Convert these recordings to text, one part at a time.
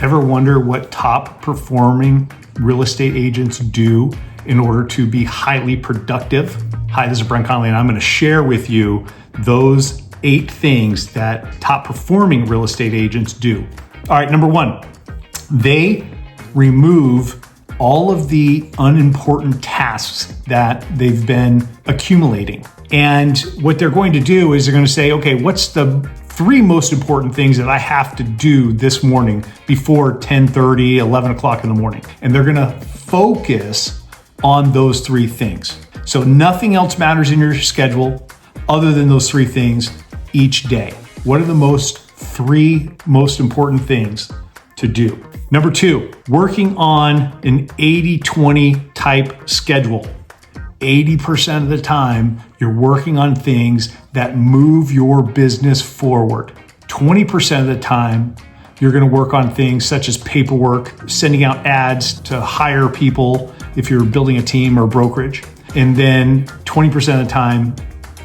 Ever wonder what top performing real estate agents do in order to be highly productive? Hi, this is Brent Conley, and I'm going to share with you those 8 things that top performing real estate agents do. All right, number 1, they remove all of the unimportant tasks that they've been accumulating. And what they're going to do is they're going to say, okay, what's the 3 most important things that I have to do this morning before 10:30, 11 o'clock in the morning? And they're going to focus on those 3 things. So nothing else matters in your schedule other than those 3 things each day. What are the 3 most important things to do? Number 2, working on an 80-20 type schedule. 80% of the time, you're working on things that move your business forward. 20% of the time, you're going to work on things such as paperwork, sending out ads to hire people if you're building a team or brokerage. And then 20% of the time,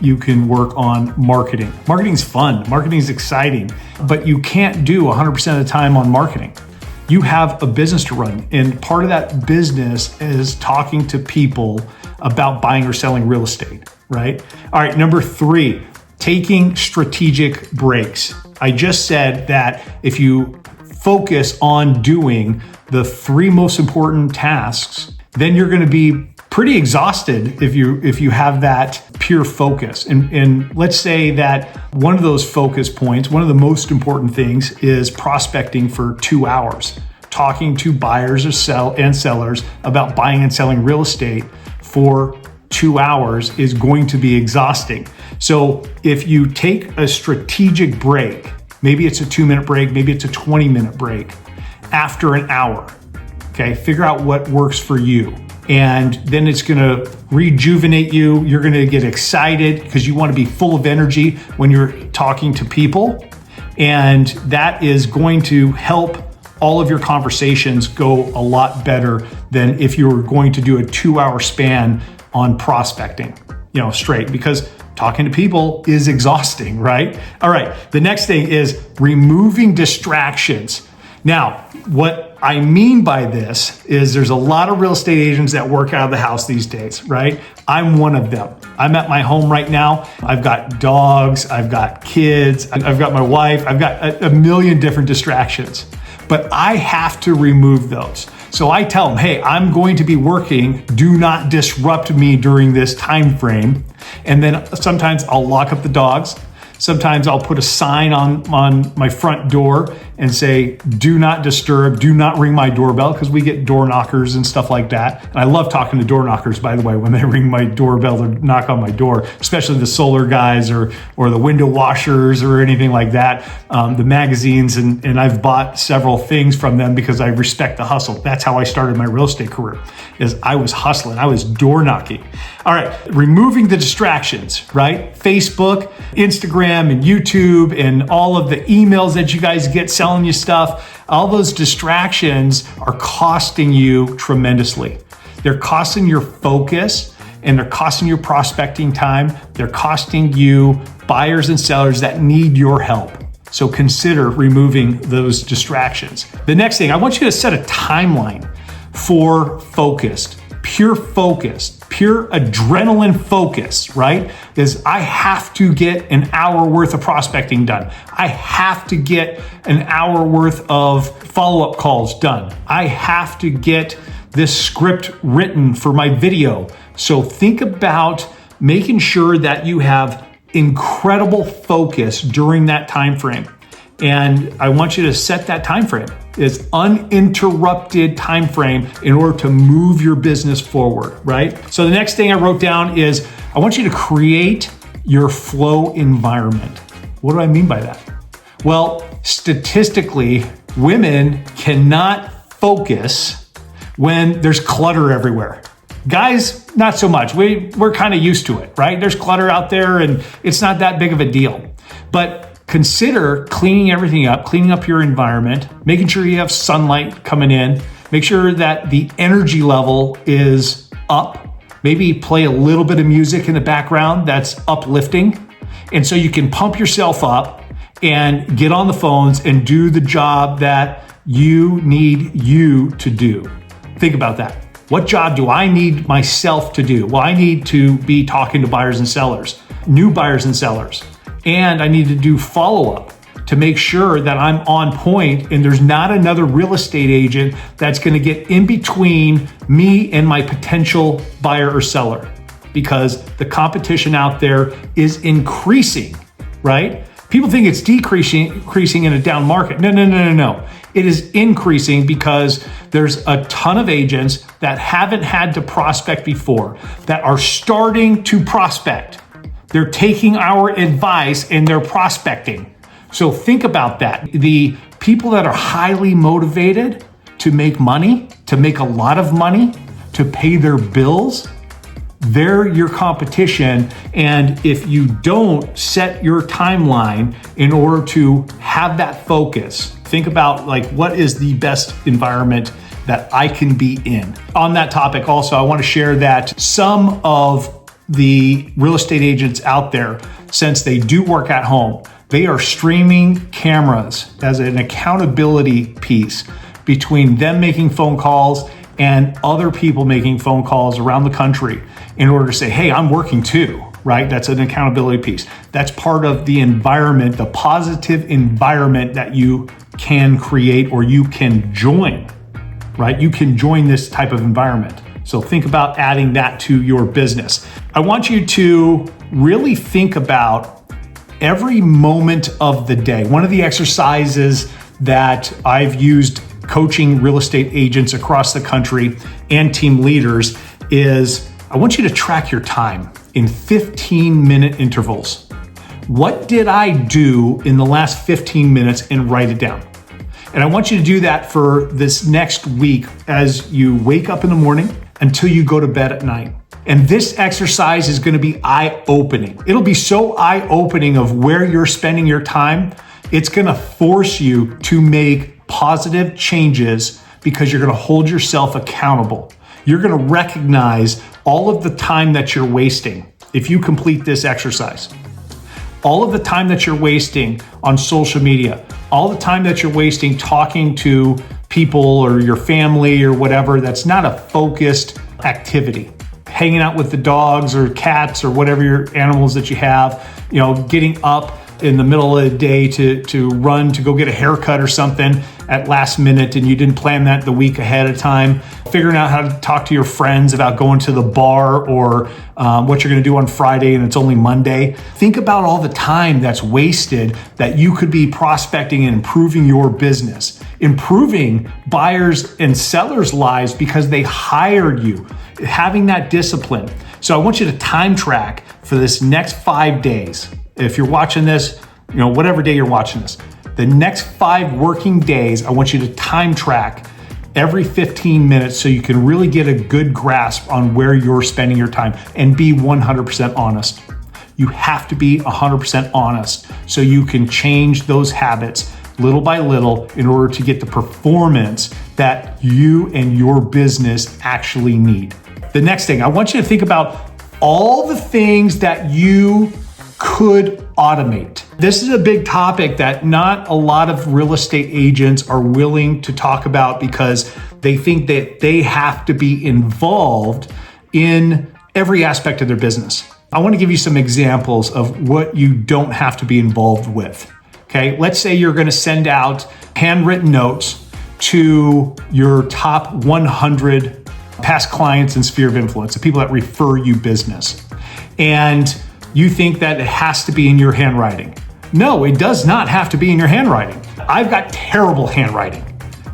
you can work on marketing. Marketing's fun. Marketing's exciting, but you can't do 100% of the time on marketing. You have a business to run, and part of that business is talking to people about buying or selling real estate, right? All right, number 3, taking strategic breaks. I just said that if you focus on doing the 3 most important tasks, then you're going to be pretty exhausted if you have that pure focus. And let's say that one of those focus points, one of the most important things is prospecting for 2 hours, talking to buyers and sellers about buying and selling real estate for 2 hours is going to be exhausting. So if you take a strategic break, maybe it's a 2-minute break, maybe it's a 20-minute break after an hour, okay, figure out what works for you. And then it's going to rejuvenate you. You're going to get excited because you want to be full of energy when you're talking to people. And that is going to help all of your conversations go a lot better than if you were going to do a 2-hour span on prospecting, straight, because talking to people is exhausting, right? All right. The next thing is removing distractions. Now, what I mean by this is there's a lot of real estate agents that work out of the house these days, right? I'm one of them. I'm at my home right now. I've got dogs, I've got kids, I've got my wife, I've got a million different distractions, but I have to remove those. So I tell them, hey, I'm going to be working. Do not disrupt me during this time frame. And then sometimes I'll lock up the dogs. Sometimes I'll put a sign on my front door and say, do not disturb, do not ring my doorbell, because we get door knockers and stuff like that. And I love talking to door knockers, by the way, when they ring my doorbell or knock on my door, especially the solar guys or the window washers or anything like that, the magazines. And I've bought several things from them because I respect the hustle. That's how I started my real estate career, is I was hustling. I was door knocking. All right, removing the distractions, right? Facebook, Instagram, and YouTube, and all of the emails that you guys get selling you stuff, all those distractions are costing you tremendously. They're costing your focus, and they're costing your prospecting time. They're costing you buyers and sellers that need your help. So consider removing those distractions. The next thing, I want you to set a timeline for pure adrenaline focus, right? Is I have to get an hour worth of prospecting done. I have to get an hour worth of follow-up calls done. I have to get this script written for my video. So think about making sure that you have incredible focus during that time frame. And I want you to set that time frame. It's uninterrupted time frame in order to move your business forward, right? So the next thing I wrote down is I want you to create your flow environment. What do I mean by that? Well, statistically, women cannot focus when there's clutter everywhere. Guys, not so much. We're kind of used to it, right? There's clutter out there and it's not that big of a deal. But consider cleaning everything up, cleaning up your environment, making sure you have sunlight coming in, make sure that the energy level is up. Maybe play a little bit of music in the background that's uplifting. And so you can pump yourself up and get on the phones and do the job that you need you to do? Think about that. What job do I need myself to do? Well, I need to be talking to buyers and sellers, new buyers and sellers, and I need to do follow-up to make sure that I'm on point and there's not another real estate agent that's gonna get in between me and my potential buyer or seller, because the competition out there is increasing, right? People think it's decreasing in a down market. No. It is increasing because there's a ton of agents that haven't had to prospect before that are starting to prospect. They're taking our advice and they're prospecting. So think about that. The people that are highly motivated to make money, to make a lot of money, to pay their bills, they're your competition. And if you don't set your timeline in order to have that focus, think about like, what is the best environment that I can be in? On that topic also, I want to share that some of the real estate agents out there, since they do work at home, they are streaming cameras as an accountability piece between them making phone calls and other people making phone calls around the country in order to say, hey, I'm working too, right? That's an accountability piece. That's part of the environment, the positive environment that you can create or you can join, right? You can join this type of environment. So think about adding that to your business. I want you to really think about every moment of the day. One of the exercises that I've used coaching real estate agents across the country and team leaders is I want you to track your time in 15-minute intervals. What did I do in the last 15 minutes and write it down? And I want you to do that for this next week as you wake up in the morning until you go to bed at night. And this exercise is going to be eye-opening. It'll be so eye-opening of where you're spending your time. It's going to force you to make positive changes because you're going to hold yourself accountable. You're going to recognize all of the time that you're wasting if you complete this exercise. All of the time that you're wasting on social media, all the time that you're wasting talking to people or your family or whatever, that's not a focused activity. Hanging out with the dogs or cats or whatever your animals that you have, getting up in the middle of the day to run to go get a haircut or something at last minute and you didn't plan that the week ahead of time, figuring out how to talk to your friends about going to the bar or what you're going to do on Friday and it's only Monday. Think about all the time that's wasted that you could be prospecting and improving your business, improving buyers and sellers' lives because they hired you, having that discipline. So I want you to time track for this next 5 days. If you're watching this, whatever day you're watching this, the next 5 working days, I want you to time track every 15 minutes so you can really get a good grasp on where you're spending your time and be 100% honest. You have to be 100% honest so you can change those habits little by little in order to get the performance that you and your business actually need. The next thing, I want you to think about all the things that you could automate. This is a big topic that not a lot of real estate agents are willing to talk about because they think that they have to be involved in every aspect of their business. I want to give you some examples of what you don't have to be involved with. Okay, let's say you're going to send out handwritten notes to your top 100 past clients and sphere of influence, the people that refer you business. And you think that it has to be in your handwriting. No, it does not have to be in your handwriting. I've got terrible handwriting.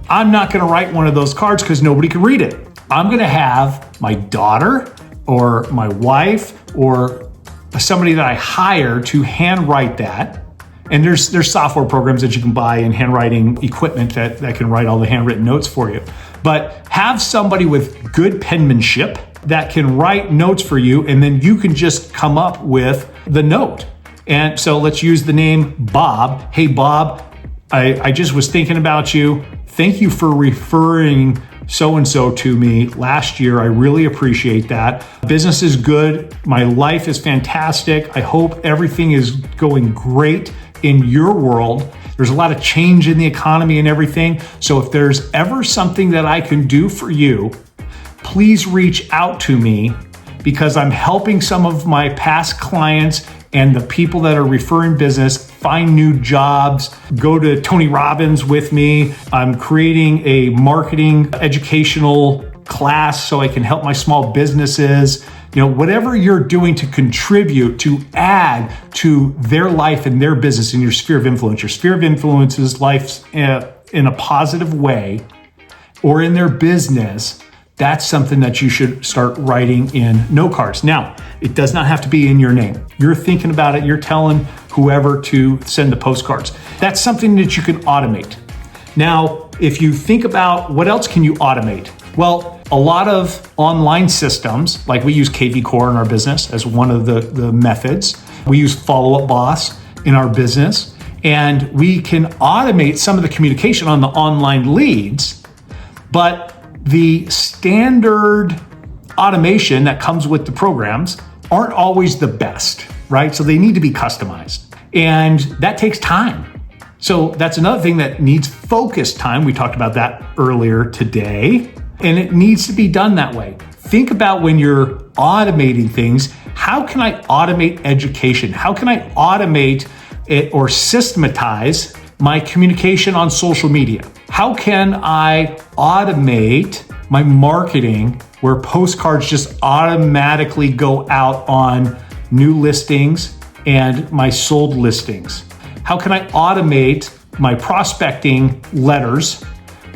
I'm not going to write one of those cards because nobody can read it. I'm going to have my daughter or my wife or somebody that I hire to handwrite that. And there's software programs that you can buy and handwriting equipment that can write all the handwritten notes for you. But have somebody with good penmanship that can write notes for you, and then you can just come up with the note. And so let's use the name Bob. Hey, Bob, I just was thinking about you. Thank you for referring so-and-so to me last year. I really appreciate that. Business is good. My life is fantastic. I hope everything is going great in your world. There's a lot of change in the economy and everything. So if there's ever something that I can do for you, please reach out to me, because I'm helping some of my past clients and the people that are referring business find new jobs. Go to Tony Robbins with me. I'm creating a marketing educational class so I can help my small businesses. Whatever you're doing to contribute, to add to their life and their business in your sphere of influence. Your sphere of influence is life in a positive way, or in their business. That's something that you should start writing in note cards. Now, it does not have to be in your name. You're thinking about it. You're telling whoever to send the postcards. That's something that you can automate. Now, if you think about what else can you automate? Well, a lot of online systems, like we use KV Core in our business as one of the methods. We use Follow Up Boss in our business, and we can automate some of the communication on the online leads, but the standard automation that comes with the programs aren't always the best, right? So they need to be customized, and that takes time. So that's another thing that needs focused time. We talked about that earlier today, and it needs to be done that way. Think about when you're automating things, how can I automate education? How can I automate it or systematize my communication on social media? How can I automate my marketing where postcards just automatically go out on new listings and my sold listings? How can I automate my prospecting letters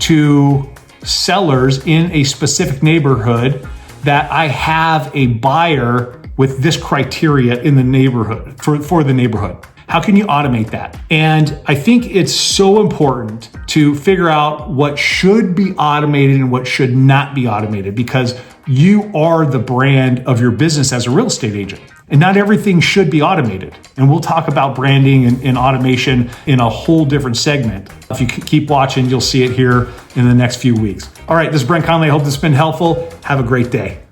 to sellers in a specific neighborhood that I have a buyer with this criteria in the neighborhood for the neighborhood? How can you automate that? And I think it's so important to figure out what should be automated and what should not be automated, because you are the brand of your business as a real estate agent. And not everything should be automated. And we'll talk about branding and automation in a whole different segment. If you keep watching, you'll see it here in the next few weeks. All right, this is Brent Conley. I hope this has been helpful. Have a great day.